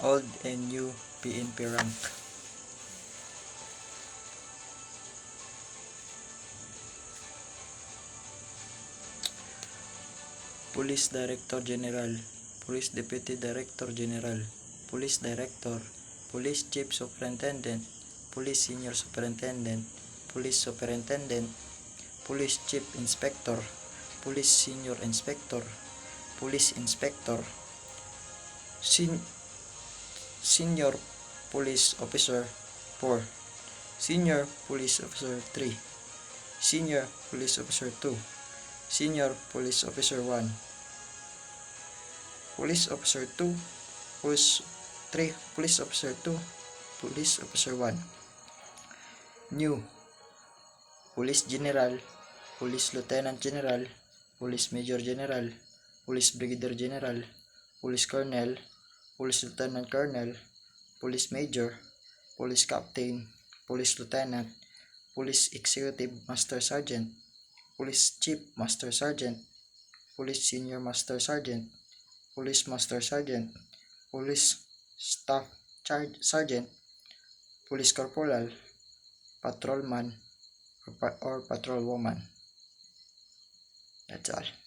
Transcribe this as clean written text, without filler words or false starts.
Old and new PNP rank. Police Director General, Police Deputy Director General, Police Director, Police Chief Superintendent, Police Senior Superintendent, Police Superintendent, Police Chief Inspector, Police Senior Inspector, Police Inspector, Senior Police Officer 4, Senior Police Officer 3, Senior Police Officer 2, Senior Police Officer 1, Police Officer 2, Police 3, Police Officer 2, Police Officer 1. New Police General, Police Lieutenant General, Police Major General, Police Brigadier General, Police Colonel, Police Lieutenant Colonel, Police Major, Police Captain, Police Lieutenant, Police Executive Master Sergeant, Police Chief Master Sergeant, Police Senior Master Sergeant, Police Master Sergeant, Police Staff Sergeant, Police Corporal, Patrolman, or Patrolwoman. That's all.